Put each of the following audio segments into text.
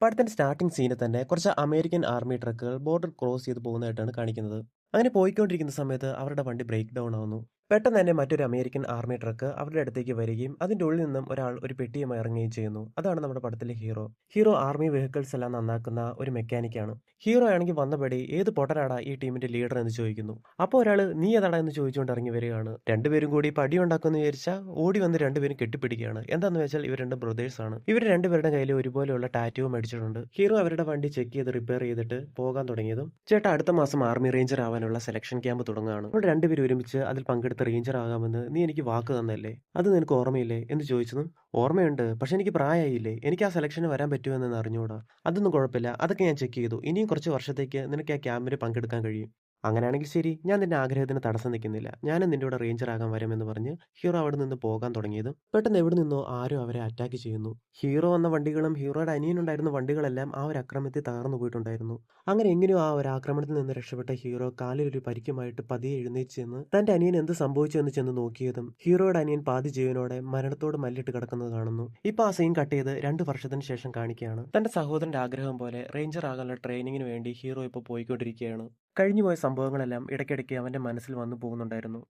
പടത്തിന്റെ സ്റ്റാർട്ടിംഗ് സീനിൽ തന്നെ കുറച്ച് അമേരിക്കൻ ആർമി ട്രക്കുകൾ ബോർഡർ ക്രോസ് ചെയ്ത് പോകുന്നതായിട്ടാണ് കാണിക്കുന്നത്. അങ്ങനെ പോയിക്കൊണ്ടിരിക്കുന്ന സമയത്ത് അവരുടെ വണ്ടി ബ്രേക്ക് ഡൗൺ ആവുന്നു. പെട്ടെന്ന് തന്നെ മറ്റൊരു അമേരിക്കൻ ആർമി ട്രക്ക് അവരുടെ അടുത്തേക്ക് വരികയും അതിന്റെ ഉള്ളിൽ നിന്നും ഒരാൾ ഒരു പെട്ടിയുമായി ഇറങ്ങുകയും ചെയ്യുന്നു. അതാണ് നമ്മുടെ പടത്തിലെ ഹീറോ. ഹീറോ ആർമി വെഹിക്കിൾസ് എല്ലാം നന്നാക്കുന്ന ഒരു മെക്കാനിക്കാണ്. ഹീറോ ആണെങ്കിൽ വന്നപടി ഏത് പൊട്ടനാടാ ഈ ടീമിന്റെ ലീഡർ എന്ന് ചോദിക്കുന്നു. അപ്പോൾ ഒരാൾ നീ ഏതാടാ എന്ന് ചോദിച്ചുകൊണ്ട് ഇറങ്ങി വരികയാണ്. രണ്ടുപേരും കൂടി പടി ഉണ്ടാക്കുമെന്ന് വിചാരിച്ചാൽ ഓടി വന്ന് രണ്ടുപേരും കെട്ടിപ്പിടിക്കുകയാണ്. എന്താണെന്ന് വെച്ചാൽ ഇവർ രണ്ട് ബ്രദേഴ്സ് ആണ്. ഇവർ രണ്ടുപേരുടെ കയ്യിൽ ഒരുപോലെയുള്ള ടാറ്റുവും മേടിച്ചിട്ടുണ്ട്. ഹീറോ അവരുടെ വണ്ടി ചെക്ക് ചെയ്ത് റിപ്പയർ ചെയ്തിട്ട് പോകാൻ തുടങ്ങിയതും ചേട്ടാ അടുത്ത മാസം ആർമി റേഞ്ചർ ആവാനുള്ള സെലക്ഷൻ ക്യാമ്പ് തുടങ്ങുകയാണ്. നമ്മൾ രണ്ടുപേരും ഒരുമിച്ച് അതിൽ പങ്കെടുത്ത് റേഞ്ചർ ആകാമെന്ന് നീ എനിക്ക് വാക്ക് തന്നല്ലേ, അത് നിനക്ക് ഓർമ്മയില്ലേ എന്ന് ചോദിച്ചതും ഓർമ്മയുണ്ട്, പക്ഷെ എനിക്ക് പ്രായമായില്ലേ, എനിക്ക് ആ സെലക്ഷന് വരാൻ പറ്റുമെന്ന് അറിഞ്ഞൂടാ. അതൊന്നും കുഴപ്പമില്ല, അതൊക്കെ ഞാൻ ചെക്ക് ചെയ്തു, ഇനിയും കുറച്ച് വർഷത്തേക്ക് നിനക്ക് ആ ക്യാമ്പിന് പങ്കെടുക്കാൻ കഴിയും. അങ്ങനെയാണെങ്കിൽ ശരി, ഞാൻ നിന്റെ ആഗ്രഹത്തിന് തടസ്സം നിൽക്കുന്നില്ല, ഞാനും നിന്റെ കൂടെ റേഞ്ചർ ആകാൻ വരാമെന്ന് പറഞ്ഞ് ഹീറോ അവിടെ നിന്ന് പോകാൻ തുടങ്ങിയതും പെട്ടെന്ന് എവിടെ നിന്നോ ആരും അവരെ അറ്റാക്ക് ചെയ്യുന്നു. ഹീറോ വന്ന വണ്ടികളും ഹീറോയുടെ അനിയനുണ്ടായിരുന്ന വണ്ടികളെല്ലാം ആ ഒരു ആക്രമണത്തിൽ തകർന്നു പോയിട്ടുണ്ടായിരുന്നു. അങ്ങനെ എങ്ങനെയോ ആ ഒരു ആക്രമണത്തിൽ നിന്ന് രക്ഷപ്പെട്ട ഹീറോ കാലിലൊരു പരിക്കുമായിട്ട് പതിയെ എഴുന്നേറ്റ് ചെന്ന് തന്റെ അനിയൻ എന്ത് സംഭവിച്ചു എന്ന് ചെന്ന് നോക്കിയതും ഹീറോയുടെ അനിയൻ പാതി ജീവനോടെ മരണത്തോട് മല്ലിട്ട് കിടക്കുന്നത് കാണുന്നു. ഇപ്പൊ ആ സീൻ കട്ട് ചെയ്ത് 2 വർഷത്തിന് ശേഷം കാണിക്കുകയാണ്. തന്റെ സഹോദരന്റെ ആഗ്രഹം പോലെ റേഞ്ചർ ആകാനുള്ള ട്രെയിനിങ്ങിന് വേണ്ടി ഹീറോ ഇപ്പോൾ പോയിക്കൊണ്ടിരിക്കുകയാണ്. കഴിഞ്ഞുപോയ സംഭവങ്ങളെല്ലാം ഇടയ്ക്കിടയ്ക്ക് അവന്റെ മനസ്സിൽ വന്നു പോകുന്നുണ്ടായിരുന്നു.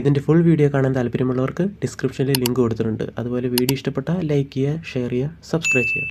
ഇതിന്റെ ഫുൾ വീഡിയോ കാണാൻ താല്പര്യമുള്ളവർക്ക് ഡിസ്ക്രിപ്ഷനിൽ ലിങ്ക് കൊടുത്തിട്ടുണ്ട്. അതുപോലെ വീഡിയോ ഇഷ്ടപ്പെട്ടാൽ ലൈക്ക് ചെയ്യുക, ഷെയർ ചെയ്യുക, സബ്സ്ക്രൈബ് ചെയ്യുക.